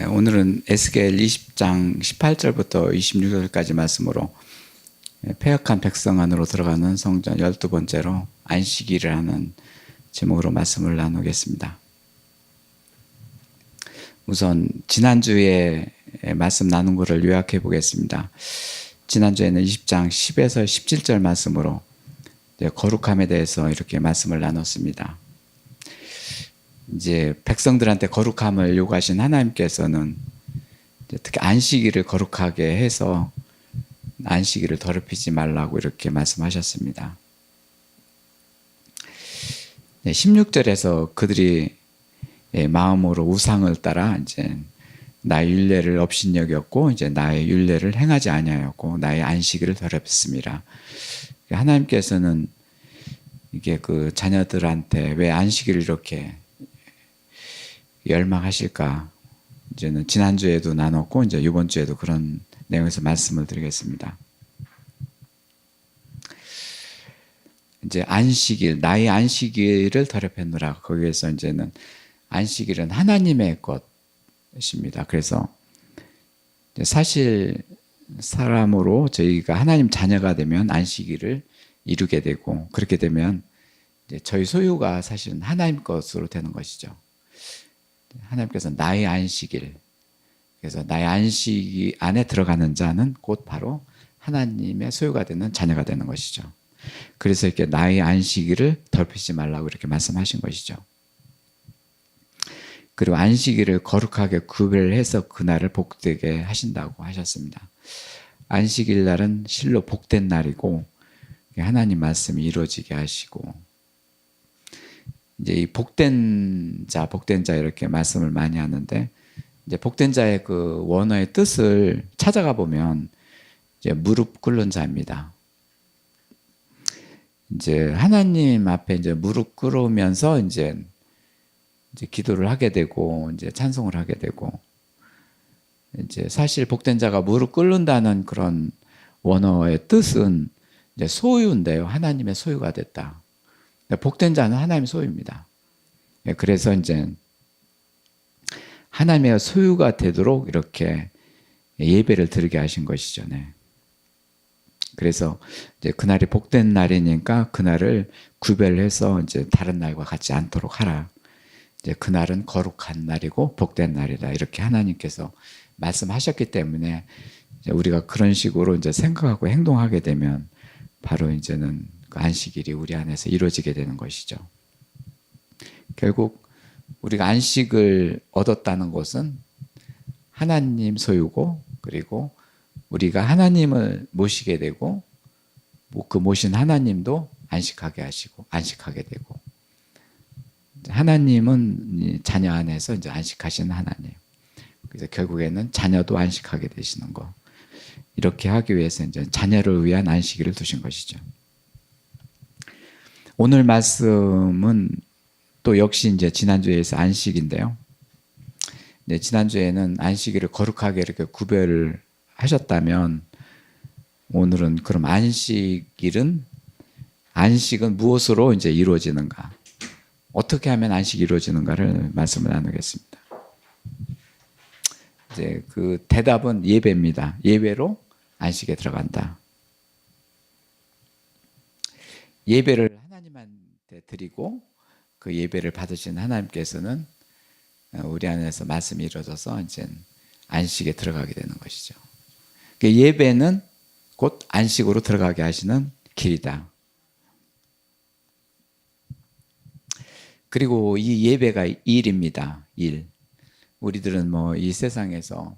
오늘은 에스겔 20장 18절부터 26절까지 말씀으로 패역한 백성 안으로 들어가는 성전 12번째로 안식일을 하는 제목으로 말씀을 나누겠습니다. 우선 지난주에 말씀 나눈 것을 요약해 보겠습니다. 지난주에는 20장 10에서 17절 말씀으로 거룩함에 대해서 이렇게 말씀을 나눴습니다. 이제 백성들한테 거룩함을 요구하신 하나님께서는 특히 안식일을 거룩하게 해서 안식일을 더럽히지 말라고 이렇게 말씀하셨습니다. 16절에서 그들이 마음으로 우상을 따라 이제 나의 율례를 업신여겼고 이제 나의 율례를 행하지 아니하였고 나의 안식일을 더럽혔습니다. 하나님께서는 이게 그 자녀들한테 왜 안식일을 이렇게 열망하실까? 이제는 지난주에도 나눴고 이제 이번 주에도 그런 내용에서 말씀을 드리겠습니다. 이제 안식일, 나의 안식일을 더럽혔노라. 거기에서 이제는 안식일은 하나님의 것입니다. 그래서 사실 사람으로 저희가 하나님 자녀가 되면 안식일을 이루게 되고 그렇게 되면 이제 저희 소유가 사실은 하나님 것으로 되는 것이죠. 하나님께서 나의 안식일, 그래서 나의 안식 안에 들어가는 자는 곧 바로 하나님의 소유가 되는 자녀가 되는 것이죠. 그래서 이렇게 나의 안식일을 더럽히지 말라고 이렇게 말씀하신 것이죠. 그리고 안식일을 거룩하게 구별해서 그날을 복되게 하신다고 하셨습니다. 안식일 날은 실로 복된 날이고 하나님 말씀이 이루어지게 하시고 이제 이 복된 자 이렇게 말씀을 많이 하는데 이제 복된 자의 그 원어의 뜻을 찾아가 보면 이제 무릎 꿇는 자입니다. 이제 하나님 앞에 이제 무릎 꿇으면서 이제 기도를 하게 되고 이제 찬송을 하게 되고 이제 사실 복된 자가 무릎 꿇는다는 그런 원어의 뜻은 이제 소유인데요. 하나님의 소유가 됐다. 복된 자는 하나님의 소유입니다. 그래서 이제 하나님의 소유가 되도록 이렇게 예배를 드리게 하신 것이죠. 네. 그래서 이제 그날이 복된 날이니까 그날을 구별해서 이제 다른 날과 같지 않도록 하라. 이제 그날은 거룩한 날이고 복된 날이다. 이렇게 하나님께서 말씀하셨기 때문에 이제 우리가 그런 식으로 이제 생각하고 행동하게 되면 바로 이제는 그 안식일이 우리 안에서 이루어지게 되는 것이죠. 결국 우리가 안식을 얻었다는 것은 하나님 소유고 그리고 우리가 하나님을 모시게 되고 그 모신 하나님도 안식하게 하시고 안식하게 되고 하나님은 자녀 안에서 이제 안식하시는 하나님. 그래서 결국에는 자녀도 안식하게 되시는 거. 이렇게 하기 위해서 이제 자녀를 위한 안식일을 두신 것이죠. 오늘 말씀은 또 역시 이제 지난주에서 안식인데요. 네, 지난주에는 안식일을 거룩하게 이렇게 구별을 하셨다면 오늘은 그럼 안식은 무엇으로 이제 이루어지는가? 어떻게 하면 안식이 이루어지는가를 말씀을 나누겠습니다. 이제 그 대답은 예배입니다. 예배로 안식에 들어간다. 예배를 하나님한테 드리고 그 예배를 받으신 하나님께서는 우리 안에서 말씀이 이루어져서 이제 안식에 들어가게 되는 것이죠. 예배는 곧 안식으로 들어가게 하시는 길이다. 그리고 이 예배가 일입니다. 일. 우리들은 뭐 이 세상에서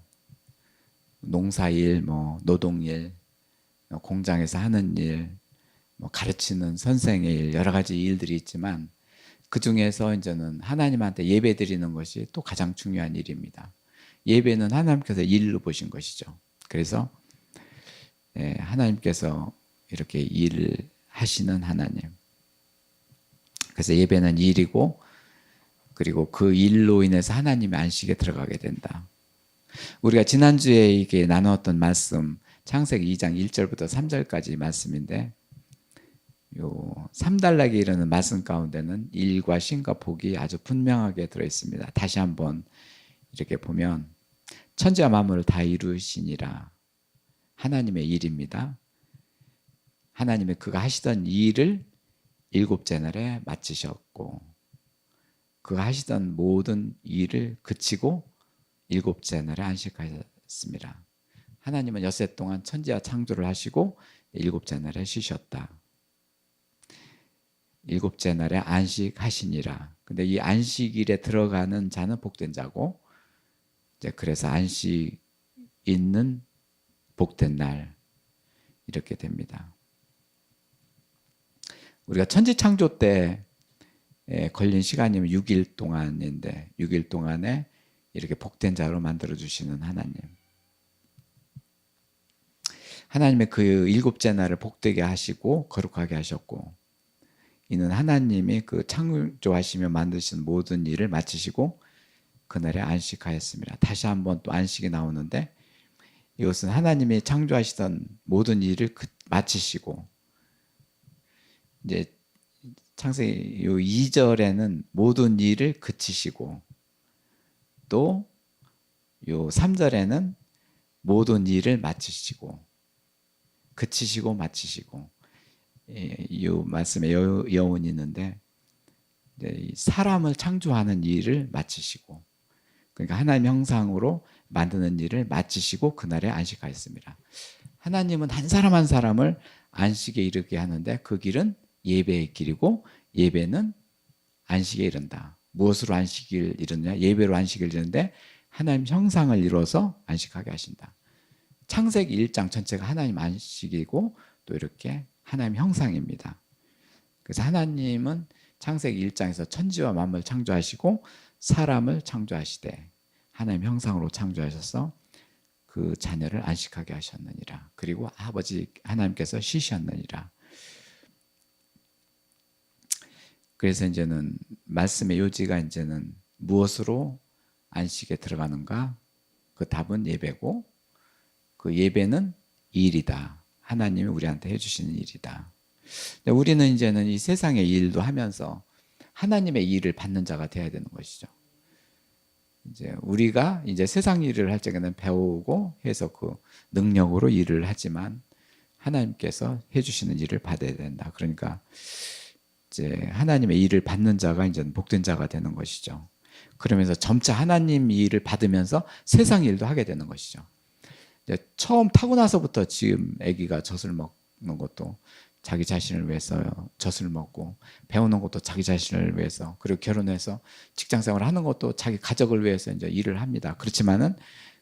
농사일, 뭐 노동일, 공장에서 하는 일, 뭐 가르치는 선생의 일, 여러 가지 일들이 있지만 그 중에서 이제는 하나님한테 예배 드리는 것이 또 가장 중요한 일입니다. 예배는 하나님께서 일로 보신 것이죠. 그래서 하나님께서 이렇게 일을 하시는 하나님. 그래서 예배는 일이고 그리고 그 일로 인해서 하나님의 안식에 들어가게 된다. 우리가 지난주에 이게 나누었던 말씀 창세기 2장 1절부터 3절까지 말씀인데 요 3단락에 이르는 말씀 가운데는 일과 신과 복이 아주 분명하게 들어있습니다. 다시 한번 이렇게 보면 천지와 만물을 다 이루시니라. 하나님의 일입니다. 하나님의 그가 하시던 일을 일곱째 날에 마치셨고, 그가 하시던 모든 일을 그치고 일곱째 날에 안식하셨습니다. 하나님은 엿새 동안 천지와 창조를 하시고 일곱째 날에 쉬셨다. 일곱째 날에 안식하시니라. 근데 이 안식일에 들어가는 자는 복된 자고, 이제 그래서 안식 있는 복된 날 이렇게 됩니다. 우리가 천지 창조 때 걸린 시간이면 6일 동안인데 6일 동안에 이렇게 복된 자로 만들어 주시는 하나님. 하나님의 그 일곱째 날을 복되게 하시고 거룩하게 하셨고, 이는 하나님이 그 창조하시며 만드신 모든 일을 마치시고 그날에 안식하였습니다. 다시 한번 또 안식이 나오는데, 이것은 하나님이 창조하시던 모든 일을 마치시고, 이제 창세기 요 2절에는 모든 일을 그치시고, 또 요 3절에는 모든 일을 마치시고, 그치시고 마치시고, 이 말씀에 여운이 있는데, 사람을 창조하는 일을 마치시고, 그러니까 하나님 형상으로 만드는 일을 마치시고 그날에 안식하였습니다. 하나님은 한 사람 한 사람을 안식에 이르게 하는데, 그 길은 예배의 길이고 예배는 안식에 이른다. 무엇으로 안식을 이루느냐? 예배로 안식을 이루는데 하나님 형상을 이루어서 안식하게 하신다. 창세기 1장 전체가 하나님 안식이고 또 이렇게 하나님 형상입니다. 그래서 하나님은 창세기 1장에서 천지와 만물 창조하시고 사람을 창조하시되 하나님 형상으로 창조하셔서 그 자녀를 안식하게 하셨느니라. 그리고 아버지 하나님께서 쉬셨느니라. 그래서 이제는 말씀의 요지가 이제는 무엇으로 안식에 들어가는가? 그 답은 예배고, 그 예배는 일이다. 하나님이 우리한테 해주시는 일이다. 우리는 이제는 이 세상의 일도 하면서 하나님의 일을 받는 자가 되어야 되는 것이죠. 이제 우리가 이제 세상 일을 할 적에는 배우고 해서 그 능력으로 일을 하지만 하나님께서 해주시는 일을 받아야 된다. 그러니까 이제 하나님의 일을 받는 자가 이제 복된 자가 되는 것이죠. 그러면서 점차 하나님 일을 받으면서 세상 일도 하게 되는 것이죠. 이제 처음 타고 나서부터 지금 아기가 젖을 먹는 것도 자기 자신을 위해서요. 젖을 먹고, 배우는 것도 자기 자신을 위해서, 그리고 결혼해서 직장생활을 하는 것도 자기 가족을 위해서 이제 일을 합니다. 그렇지만은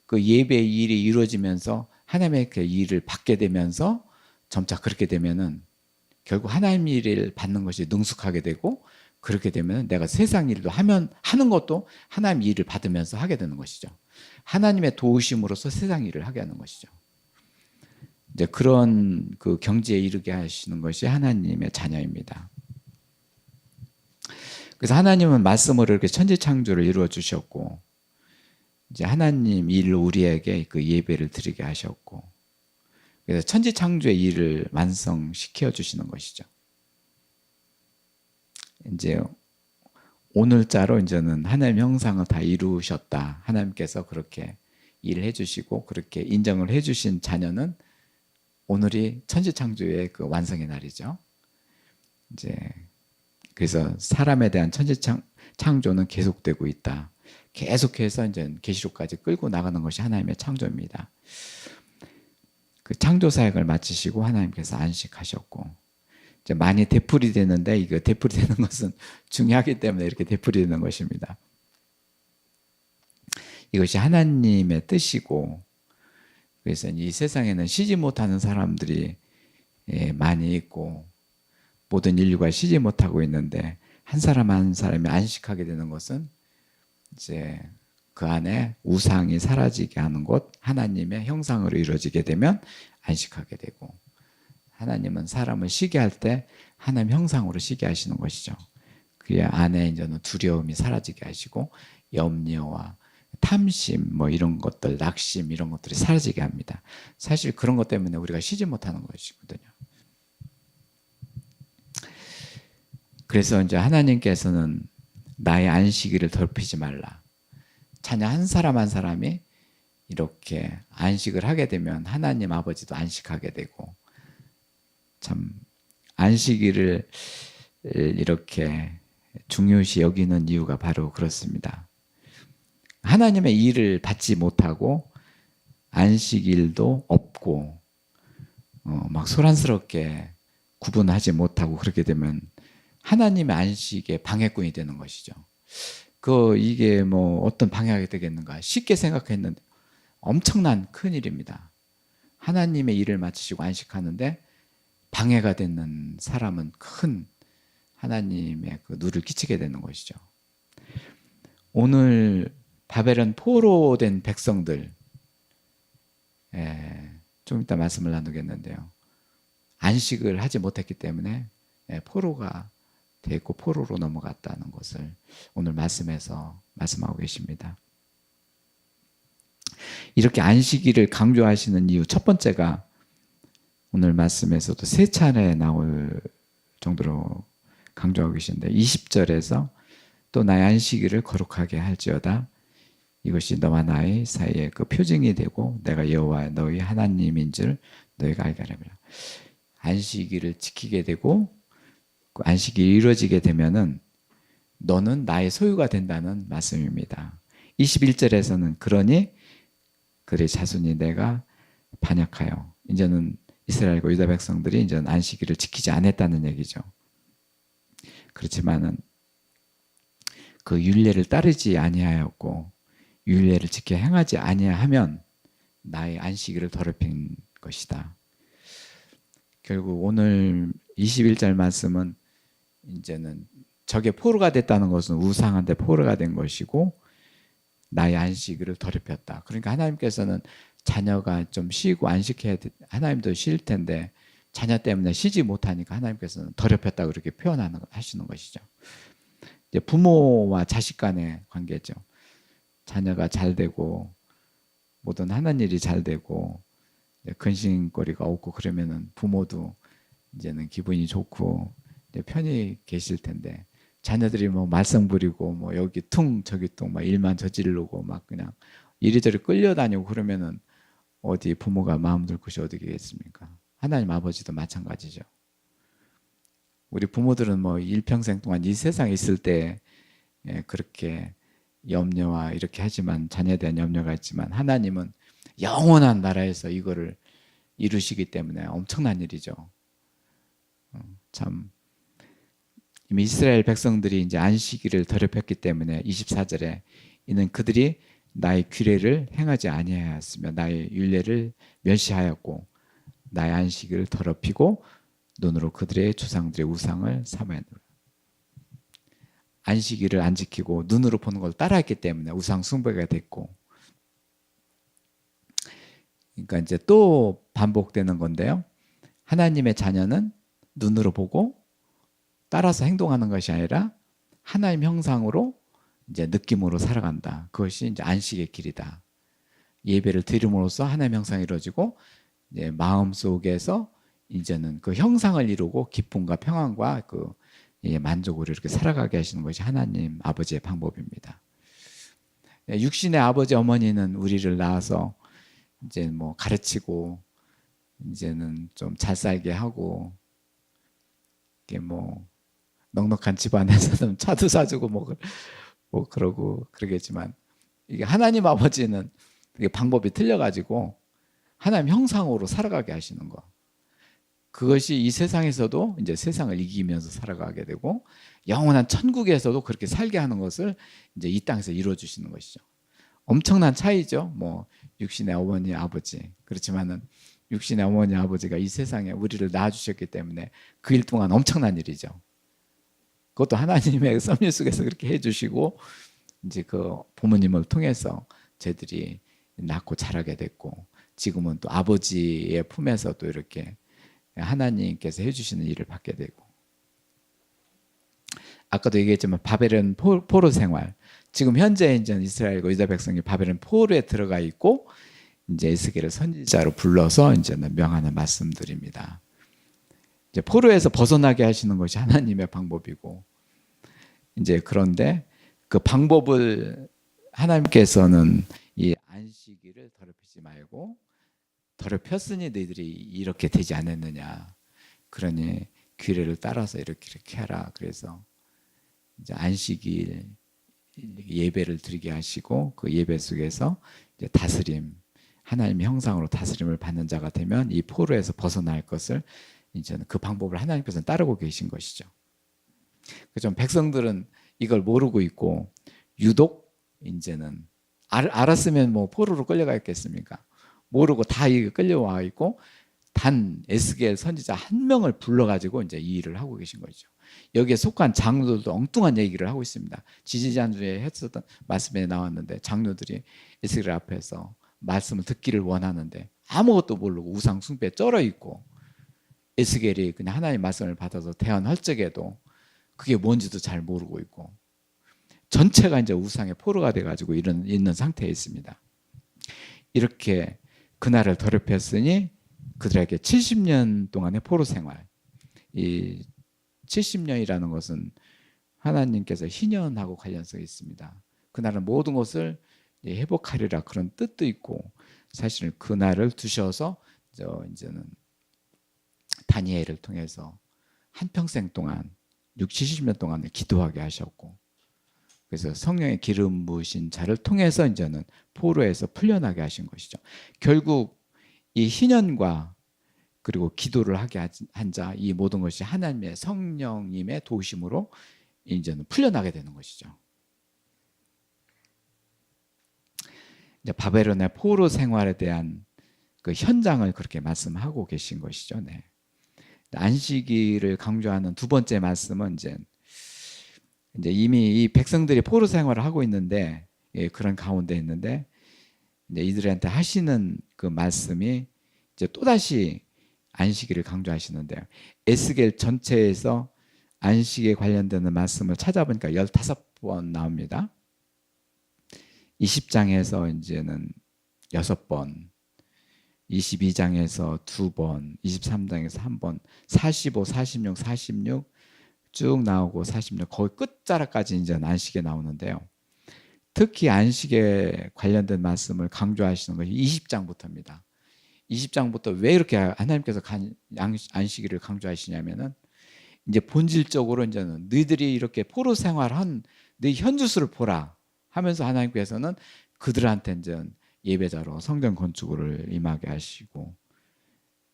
그 예배의 일이 이루어지면서 하나님의 그 일을 받게 되면서 점차 그렇게 되면은 결국 하나님 일을 받는 것이 능숙하게 되고, 그렇게 되면 내가 세상 일도 하는 것도 하나님 일을 받으면서 하게 되는 것이죠. 하나님의 도우심으로써 세상 일을 하게 하는 것이죠. 이제 그런 그 경지에 이르게 하시는 것이 하나님의 자녀입니다. 그래서 하나님은 말씀으로 이렇게 천지 창조를 이루어 주셨고, 이제 하나님 일로 우리에게 그 예배를 드리게 하셨고, 그래서 천지 창조의 일을 완성시켜 주시는 것이죠. 이제 오늘자로 이제는 하나님 형상을 다 이루셨다. 하나님께서 그렇게 일을 해주시고 그렇게 인정을 해주신 자녀는 오늘이 천지 창조의 그 완성의 날이죠. 이제 그래서 사람에 대한 천지 창조는 계속되고 있다. 계속해서 이제 계시록까지 끌고 나가는 것이 하나님의 창조입니다. 그 창조 사역을 마치시고 하나님께서 안식하셨고, 이제 많이 되풀이 되는데, 이거 되풀이 되는 것은 중요하기 때문에 이렇게 되풀이 되는 것입니다. 이것이 하나님의 뜻이고, 그래서 이 세상에는 쉬지 못하는 사람들이 많이 있고, 모든 인류가 쉬지 못하고 있는데, 한 사람 한 사람이 안식하게 되는 것은 이제 그 안에 우상이 사라지게 하는 것, 하나님의 형상으로 이루어지게 되면 안식하게 되고, 하나님은 사람을 쉬게 할 때 하나님 형상으로 쉬게 하시는 것이죠. 그 안에 이제는 두려움이 사라지게 하시고, 염려와 탐심, 뭐 이런 것들, 낙심 이런 것들이 사라지게 합니다. 사실 그런 것 때문에 우리가 쉬지 못하는 것이거든요. 그래서 이제 하나님께서는 나의 안식일을 더럽히지 말라. 자녀 한 사람 한 사람이 이렇게 안식을 하게 되면 하나님 아버지도 안식하게 되고, 참 안식일을 이렇게 중요시 여기는 이유가 바로 그렇습니다. 하나님의 일을 받지 못하고 안식일도 없고 막 소란스럽게 구분하지 못하고 그렇게 되면 하나님의 안식에 방해꾼이 되는 것이죠. 이게 뭐 어떤 방해가 되겠는가 쉽게 생각했는데 엄청난 큰일입니다. 하나님의 일을 마치시고 안식하는데 방해가 되는 사람은 큰 하나님의 그 누를 끼치게 되는 것이죠. 오늘 바벨론 포로된 백성들, 좀 이따 말씀을 나누겠는데요. 안식을 하지 못했기 때문에 포로가 되고 포로로 넘어갔다는 것을 오늘 말씀에서 말씀하고 계십니다. 이렇게 안식일을 강조하시는 이유 첫 번째가 오늘 말씀에서도 세 차례 나올 정도로 강조하고 계신데 20절에서 또 나의 안식일을 거룩하게 할지어다. 이것이 너와 나의 사이에 그 표징이 되고 내가 여호와 너희 하나님인 줄 너희가 알게 하리라. 안식일을 지키게 되고 그 안식일이 이루어지게 되면은 너는 나의 소유가 된다는 말씀입니다. 21절에서는 그러니 그의 자손이 내가 반역하여 이제는 이스라엘과 유다 백성들이 이제는 안식일을 지키지 않았다는 얘기죠. 그렇지만은 그 율례를 따르지 아니하였고 율례를 지켜 행하지 아니하면 나의 안식일을 더럽힌 것이다. 결국 오늘 21절 말씀은 이제는 적의 포로가 됐다는 것은 우상한테 포로가 된 것이고 나의 안식일을 더럽혔다. 그러니까 하나님께서는 자녀가 좀 쉬고 안식해야 돼. 하나님도 쉴 텐데 자녀 때문에 쉬지 못하니까 하나님께서는 더럽혔다고 그렇게 하시는 것이죠. 이제 부모와 자식 간의 관계죠. 자녀가 잘 되고 모든 하는 일이 잘 되고 근심거리가 없고 그러면은 부모도 이제는 기분이 좋고 이제 편히 계실 텐데 자녀들이 뭐 말썽 부리고 뭐 여기 퉁 저기 퉁 막 일만 저지르고 막 그냥 이리저리 끌려다니고 그러면은 어디 부모가 마음 둘 곳이 어디겠습니까? 하나님 아버지도 마찬가지죠. 우리 부모들은 뭐 일평생 동안 이 세상에 있을 때 그렇게 염려와 이렇게 하지만 자녀에 대한 염려가 있지만 하나님은 영원한 나라에서 이거를 이루시기 때문에 엄청난 일이죠. 참 이미 이스라엘 백성들이 이제 안식일을 더럽혔기 때문에 24절에 이는 그들이 나의 규례를 행하지 아니하였으며 나의 율례를 멸시하였고 나의 안식일을 더럽히고 눈으로 그들의 조상들의 우상을 삼았노라. 안식일을 안 지키고 눈으로 보는 걸 따라했기 때문에 우상 숭배가 됐고, 그러니까 이제 또 반복되는 건데요. 하나님의 자녀는 눈으로 보고 따라서 행동하는 것이 아니라 하나님 형상으로 이제 느낌으로 살아간다. 그것이 이제 안식의 길이다. 예배를 드림으로써 하나님 형상이 이루어지고 이제 마음 속에서 이제는 그 형상을 이루고 기쁨과 평안과 그 만족으로 이렇게 살아가게 하시는 것이 하나님 아버지의 방법입니다. 육신의 아버지 어머니는 우리를 낳아서 이제 뭐 가르치고 이제는 좀 잘 살게 하고 이게 뭐 넉넉한 집안에서는 차도 사주고 뭐 그러고 그러겠지만 이게 하나님 아버지는 이게 방법이 틀려가지고 하나님 형상으로 살아가게 하시는 거. 그것이 이 세상에서도 이제 세상을 이기면서 살아가게 되고 영원한 천국에서도 그렇게 살게 하는 것을 이제 이 땅에서 이루어 주시는 것이죠. 엄청난 차이죠. 뭐 육신의 어머니 아버지. 그렇지만은 육신의 어머니 아버지가 이 세상에 우리를 낳아 주셨기 때문에 그 일 동안 엄청난 일이죠. 그것도 하나님의 섭리 속에서 그렇게 해 주시고 이제 그 부모님을 통해서 저희들이 낳고 자라게 됐고 지금은 또 아버지의 품에서 또 이렇게 하나님께서 해주시는 일을 받게 되고, 아까도 얘기했지만 바벨론 포로 생활, 지금 현재 이제 이스라엘과 유다 백성이 바벨론 포로에 들어가 있고 이제 에스겔을 선지자로 불러서 이제는 명하는 말씀드립니다. 이제 포로에서 벗어나게 하시는 것이 하나님의 방법이고, 이제 그런데 그 방법을 하나님께서는 이 안식 안식일을 더럽히지 말고 더럽혔으니 너희들이 이렇게 되지 않았느냐. 그러니 규례를 따라서 이렇게 하라. 그래서 이제 안식일 예배를 드리게 하시고 그 예배 속에서 이제 다스림, 하나님의 형상으로 다스림을 받는 자가 되면 이 포로에서 벗어날 것을 이제는 그 방법을 하나님께서 따르고 계신 것이죠. 좀 백성들은 이걸 모르고 있고 유독 이제는 알았으면 뭐 포로로 끌려가겠습니까? 모르고 다 끌려와 있고 단 에스겔 선지자 한 명을 불러가지고 이제 이 일을 하고 계신 거죠. 여기에 속한 장로들도 엉뚱한 얘기를 하고 있습니다. 지지난주에 했었던 말씀에 나왔는데 장로들이 에스겔 앞에서 말씀을 듣기를 원하는데 아무것도 모르고 우상 숭배에 쩔어 있고 에스겔이 그냥 하나님 말씀을 받아서 대언할 적에도 그게 뭔지도 잘 모르고 있고 전체가 이제 우상의 포로가 돼가지고 있는 상태에 있습니다. 이렇게 그날을 더럽혔으니 그들에게 70년 동안의 포로 생활, 이 70년이라는 것은 하나님께서 희년하고 관련성이 있습니다. 그날은 모든 것을 회복하리라 그런 뜻도 있고 사실 그날을 두셔서 이제는 다니엘을 통해서 한평생 동안 70년 동안 기도하게 하셨고 그래서 성령의 기름 부으신 자를 통해서 이제는 포로에서 풀려나게 하신 것이죠. 결국 이 희년과 그리고 기도를 하게 한 자, 이 모든 것이 하나님의 성령님의 도우심으로 이제는 풀려나게 되는 것이죠. 이제 바벨론의 포로 생활에 대한 그 현장을 그렇게 말씀하고 계신 것이죠. 네. 안식일을 강조하는 두 번째 말씀은 이제 이미 이 백성들이 포로 생활을 하고 있는데 그런 가운데 있는데 이제 이들한테 하시는 그 말씀이 이제 또다시 안식일을 강조하시는데요. 에스겔 전체에서 안식에 관련되는 말씀을 찾아보니까 15번 나옵니다. 20장에서 이제는 6번, 22장에서 2번, 23장에서 1번, 45, 46, 46 쭉 나오고 46 거의 끝자락까지 이제 안식에 나오는데요. 특히 안식에 관련된 말씀을 강조하시는 것이 20장부터입니다. 20장부터 왜 이렇게 하나님께서 안식일을 강조하시냐면은 이제 본질적으로 이제는 너희들이 이렇게 포로 생활한 네 현주수를 보라 하면서 하나님께서는 그들한테 이제 예배자로 성전 건축을 임하게 하시고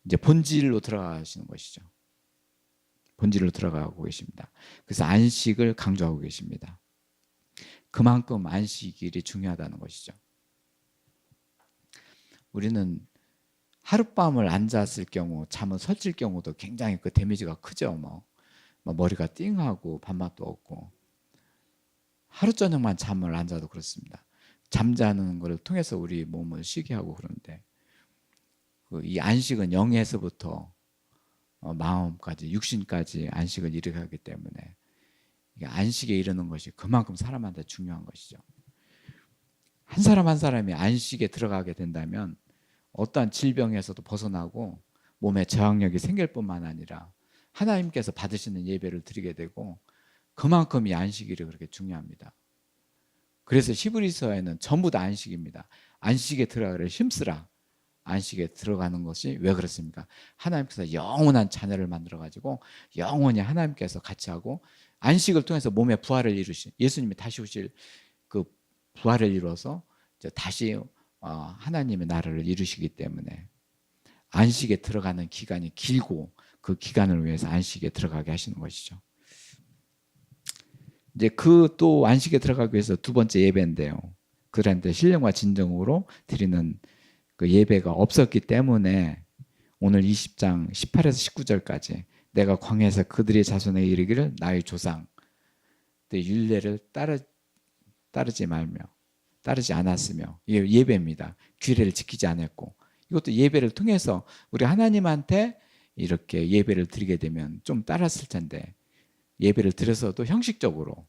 이제 본질로 들어가시는 것이죠. 본질로 들어가고 계십니다. 그래서 안식을 강조하고 계십니다. 그만큼 안식일이 중요하다는 것이죠. 우리는 하룻밤을 안 잤을 경우 잠을 설칠 경우도 굉장히 그 데미지가 크죠. 머리가 띵하고 밥맛도 없고 하루 저녁만 잠을 안 자도 그렇습니다. 잠자는 것을 통해서 우리 몸을 쉬게 하고 그러는데 이 안식은 영에서부터 마음까지 육신까지 안식을 이루게 하기 때문에 안식에 이르는 것이 그만큼 사람한테 중요한 것이죠. 한 사람 한 사람이 안식에 들어가게 된다면 어떠한 질병에서도 벗어나고 몸에 저항력이 생길 뿐만 아니라 하나님께서 받으시는 예배를 드리게 되고 그만큼 이 안식일이 그렇게 중요합니다. 그래서 히브리서에는 전부 다 안식입니다. 안식에 들어가기를 힘쓰라. 안식에 들어가는 것이 왜 그렇습니까? 하나님께서 영원한 자녀를 만들어 가지고 영원히 하나님께서 같이 하고 안식을 통해서 몸의 부활을 이루신 예수님이 다시 오실 그 부활을 이루어서 이제 다시 하나님의 나라를 이루시기 때문에 안식에 들어가는 기간이 길고 그 기간을 위해서 안식에 들어가게 하시는 것이죠. 이제 그 또 안식에 들어가기 위해서 두 번째 예배인데요. 그들한테 신령과 진정으로 드리는 그 예배가 없었기 때문에 오늘 20장 18에서 19절까지 내가 광야에서 그들의 자손에게 이르기를 나의 조상 내 율례를 따르지 않았으며 이게 예배입니다. 규례를 지키지 않았고 이것도 예배를 통해서 우리 하나님한테 이렇게 예배를 드리게 되면 좀 따랐을 텐데 예배를 드려서도 형식적으로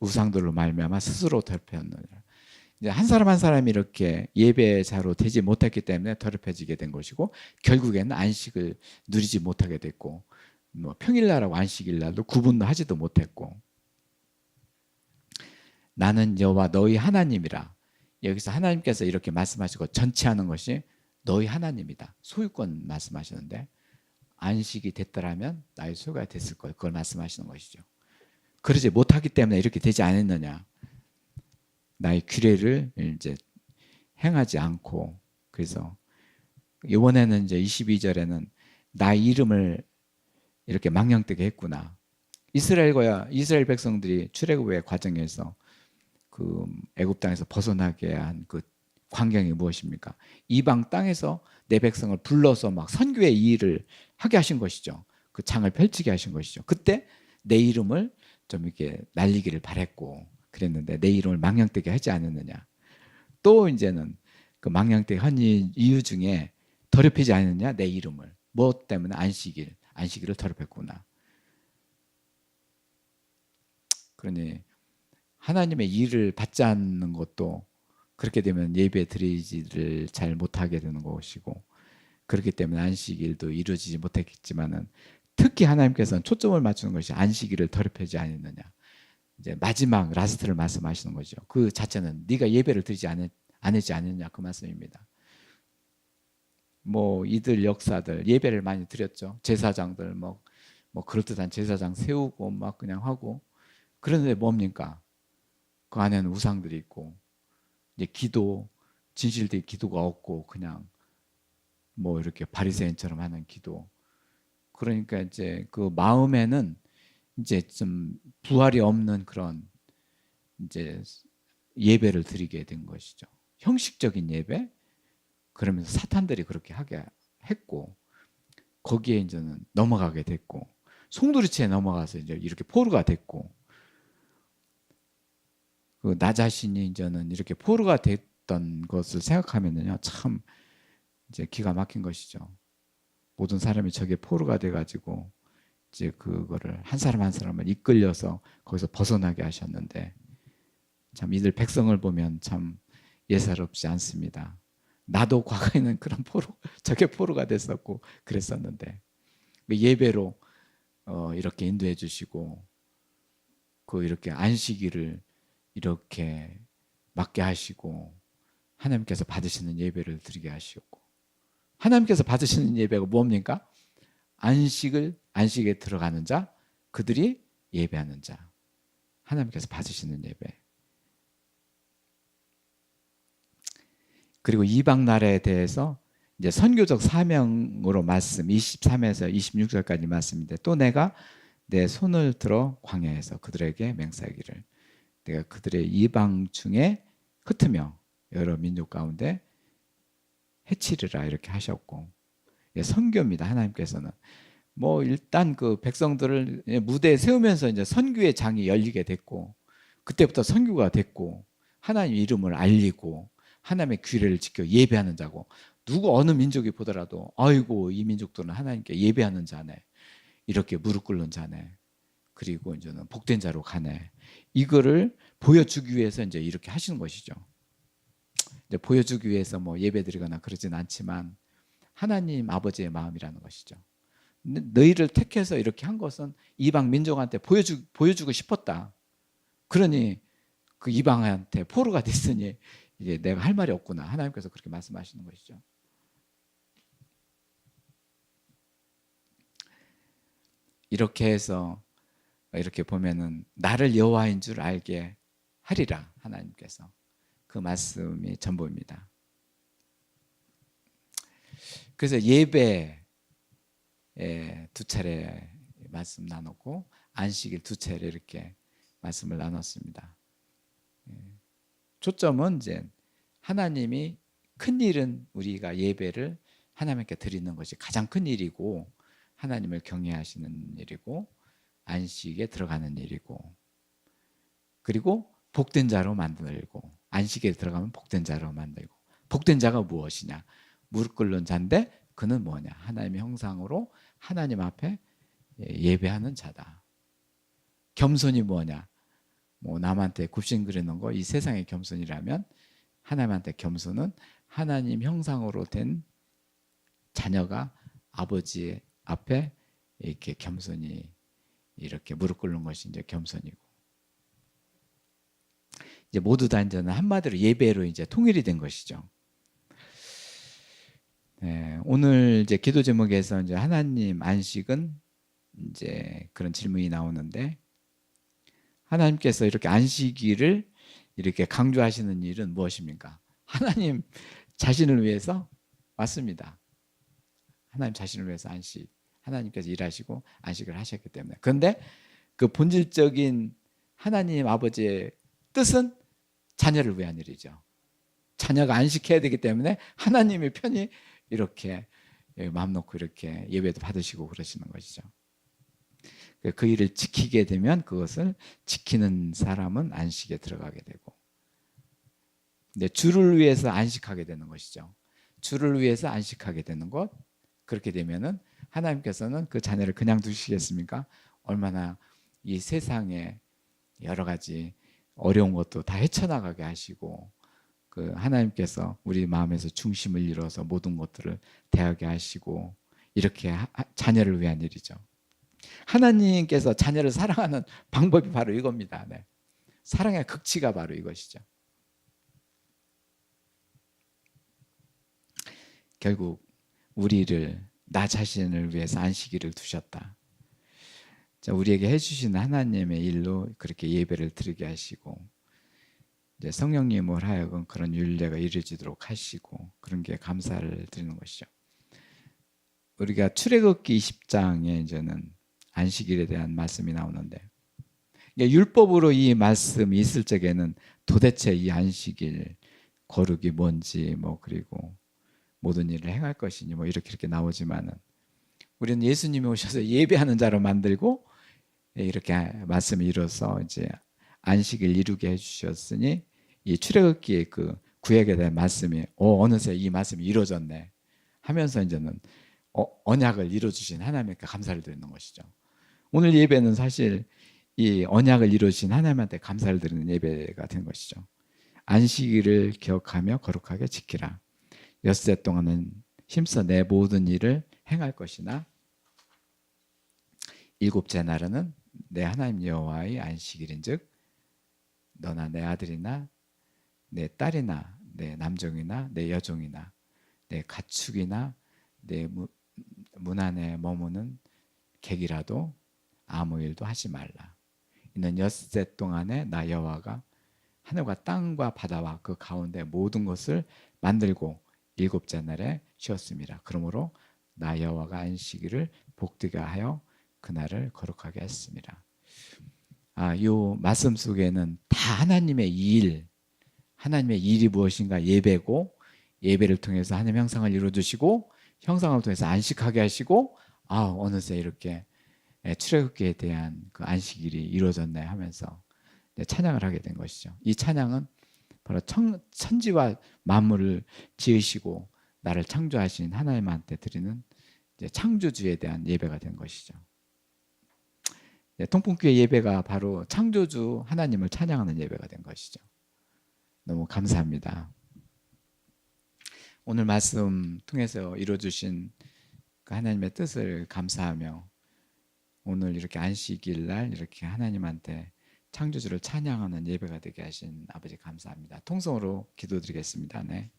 우상들로 말미암아 스스로 더럽혔느니라. 이제 한 사람 한 사람이 이렇게 예배자로 되지 못했기 때문에 더럽혀지게 된 것이고 결국에는 안식을 누리지 못하게 됐고 평일날하고 안식일날도 구분도 하지도 못했고 나는 여호와 너희 하나님이라 여기서 하나님께서 이렇게 말씀하시고 전치하는 것이 너희 하나님이다. 소유권 말씀하시는데 안식이 됐더라면 나의 소유가 됐을 거예요. 그걸 말씀하시는 것이죠. 그러지 못하기 때문에 이렇게 되지 않았느냐. 나의 규례를 이제 행하지 않고 그래서 이번에는 이제 22절에는 나의 이름을 이렇게 망령되게 했구나. 이스라엘 백성들이 출애굽의 과정에서 그 애굽 땅에서 벗어나게 한 그 광경이 무엇입니까? 이방 땅에서 내 백성을 불러서 막 선교의 이 일을 하게 하신 것이죠. 그 창을 펼치게 하신 것이죠. 그때 내 이름을 좀 이렇게 날리기를 바랬고 그랬는데 내 이름을 망령되게 하지 않았느냐. 또 이제는 그 망령되게 한 이유 중에 더럽히지 않았느냐 내 이름을. 무엇 때문에 안식일을 더럽혔구나. 그러니 하나님의 일을 받지 않는 것도 그렇게 되면 예배 드리지를 잘 못하게 되는 것이고 그렇기 때문에 안식일도 이루어지지 못했지만은 특히 하나님께서는 초점을 맞추는 것이 안식일을 더럽히지 않았느냐. 이제 마지막 라스트를 말씀하시는 거죠. 그 자체는 네가 예배를 드리지 않았지 않느냐 그 말씀입니다. 뭐 이들 역사들 예배를 많이 드렸죠. 제사장들 뭐 그럴듯한 제사장 세우고 막 그냥 하고 그런데 뭡니까? 그 안에는 우상들이 있고 이제 진실된 기도가 없고 그냥 뭐 이렇게 바리새인처럼 하는 기도. 그러니까 이제 그 마음에는 이제 좀 부활이 없는 그런 이제 예배를 드리게 된 것이죠. 형식적인 예배. 그러면서 사탄들이 그렇게 하게 했고 거기에 이제는 넘어가게 됐고 송두리째 넘어가서 이제 이렇게 포로가 됐고 그 나 자신이 이제는 이렇게 포로가 됐던 것을 생각하면은요 참 이제 기가 막힌 것이죠. 모든 사람이 저게 포로가 돼가지고 이제 그거를 한 사람 한 사람을 이끌려서 거기서 벗어나게 하셨는데 참 이들 백성을 보면 참 예사롭지 않습니다. 나도 과거에는 그런 저게 포로가 됐었고 그랬었는데 예배로 이렇게 인도해 주시고 그 이렇게 안식일을 이렇게 맡게 하시고 하나님께서 받으시는 예배를 드리게 하시고 하나님께서 받으시는 예배가 뭡니까? 안식에 들어가는 자 그들이 예배하는 자 하나님께서 받으시는 예배. 그리고 이방 나라에 대해서 이제 선교적 사명으로 말씀 23에서 26절까지 말씀인데 또 내가 내 손을 들어 광야에서 그들에게 맹세하기를 내가 그들의 이방 중에 흩으며 여러 민족 가운데 해치리라 이렇게 하셨고 선교입니다. 하나님께서는 뭐 일단 그 백성들을 무대에 세우면서 이제 선교의 장이 열리게 됐고 그때부터 선교가 됐고 하나님 이름을 알리고 하나님의 규례를 지켜 예배하는 자고 누구 어느 민족이 보더라도 아이고 이 민족들은 하나님께 예배하는 자네 이렇게 무릎 꿇는 자네 그리고 이제는 복된 자로 가네 이거를 보여주기 위해서 이제 이렇게 하시는 것이죠. 이제 보여주기 위해서 뭐 예배드리거나 그러진 않지만 하나님 아버지의 마음이라는 것이죠. 너희를 택해서 이렇게 한 것은 이방 민족한테 보여주고 싶었다. 그러니 그 이방한테 포로가 됐으니 이제 내가 할 말이 없구나. 하나님께서 그렇게 말씀하시는 것이죠. 이렇게 해서 이렇게 보면은 나를 여호와인 줄 알게 하리라 하나님께서 그 말씀이 전부입니다. 그래서 예배에 두 차례 말씀 나눴고 안식일 두 차례 이렇게 말씀을 나눴습니다. 초점은 이제 하나님이 큰 일은 우리가 예배를 하나님께 드리는 것이 가장 큰 일이고 하나님을 경외하시는 일이고 안식에 들어가는 일이고 그리고 복된 자로 만들고 안식에 들어가면 복된 자로 만들고 복된 자가 무엇이냐 무릎 꿇는 자인데 그는 뭐냐 하나님의 형상으로 하나님 앞에 예배하는 자다. 겸손이 뭐냐 뭐 남한테 굽신거리는 거 이 세상의 겸손이라면 하나님한테 겸손은 하나님 형상으로 된 자녀가 아버지 앞에 이렇게 겸손히 이렇게 무릎 꿇는 것이 이제 겸손이고 이제 모두 다 이제는 한마디로 예배로 이제 통일이 된 것이죠. 네, 오늘 이제 기도 제목에서 이제 하나님 안식은 이제 그런 질문이 나오는데, 하나님께서 이렇게 안식일을 이렇게 강조하시는 일은 무엇입니까? 하나님 자신을 위해서 맞습니다. 하나님 자신을 위해서 하나님께서 일하시고 안식을 하셨기 때문에. 그런데 그 본질적인 하나님 아버지의 뜻은 자녀를 위한 일이죠. 자녀가 안식해야 되기 때문에 하나님의 편히 이렇게 마음 놓고 이렇게 예배도 받으시고 그러시는 것이죠. 그 일을 지키게 되면 그것을 지키는 사람은 안식에 들어가게 되고, 근데 주를 위해서 안식하게 되는 것이죠. 주를 위해서 안식하게 되는 것, 그렇게 되면은 하나님께서는 그 자녀를 그냥 두시겠습니까? 얼마나 이 세상에 여러 가지 어려운 것도 다 헤쳐나가게 하시고, 그 하나님께서 우리 마음에서 중심을 이뤄서 모든 것들을 대하게 하시고, 이렇게 자녀를 위한 일이죠. 하나님께서 자녀를 사랑하는 방법이 바로 이겁니다. 네. 사랑의 극치가 바로 이것이죠. 결국 우리를, 나 자신을 위해서 안식일을 두셨다. 자, 우리에게 해주신 하나님의 일로 그렇게 예배를 드리게 하시고, 이제 성령님을 하여금 그런 율례가 이루어지도록 하시고, 그런 게 감사를 드리는 것이죠. 우리가 출애굽기 20장에 이제는 안식일에 대한 말씀이 나오는데, 율법으로 이 말씀이 있을 적에는 도대체 이 안식일 거룩이 뭔지, 뭐 그리고 모든 일을 행할 것이니 뭐 이렇게 나오지만은, 우리는 예수님이 오셔서 예배하는 자로 만들고 이렇게 말씀을 이뤄서 이제 안식일 이루게 해주셨으니, 이 출애굽기의 그 구약에 대한 말씀이 어느새 이 말씀이 이루어졌네 하면서 이제는 언약을 이루어주신 하나님께 감사를 드리는 것이죠. 오늘 예배는 사실 이 언약을 이루신 하나님한테 감사를 드리는 예배가 된 것이죠. 안식일을 기억하며 거룩하게 지키라. 엿새 동안은 힘써 내 모든 일을 행할 것이나 일곱째 날은 내 하나님 여호와의 안식일인즉 너나 내 아들이나 내 딸이나 내 남종이나 내 여종이나 내 가축이나 내 문 안에 머무는 객이라도 아무 일도 하지 말라. 이는 엿새 동안에 나 여호와가 하늘과 땅과 바다와 그 가운데 모든 것을 만들고 일곱째 날에 쉬었음이라. 그러므로 나 여호와가 안식일을 복되게 하여 그날을 거룩하게 했습니다. 이 말씀 속에는 다 하나님의 일, 하나님의 일이 무엇인가 예배고, 예배를 통해서 하나님의 형상을 이루어주시고, 형상을 통해서 안식하게 하시고, 어느새 이렇게 출애굽기에 대한 그 안식일이 이루어졌네 하면서 찬양을 하게 된 것이죠. 이 찬양은 바로 천지와 만물을 지으시고 나를 창조하신 하나님한테 드리는 이제 창조주에 대한 예배가 된 것이죠. 통풍교회 예배가 바로 창조주 하나님을 찬양하는 예배가 된 것이죠. 너무 감사합니다. 오늘 말씀 통해서 이루어주신 그 하나님의 뜻을 감사하며, 오늘 이렇게 안식일 날 이렇게 하나님한테 창조주를 찬양하는 예배가 되게 하신 아버지 감사합니다. 통성으로 기도드리겠습니다. 네.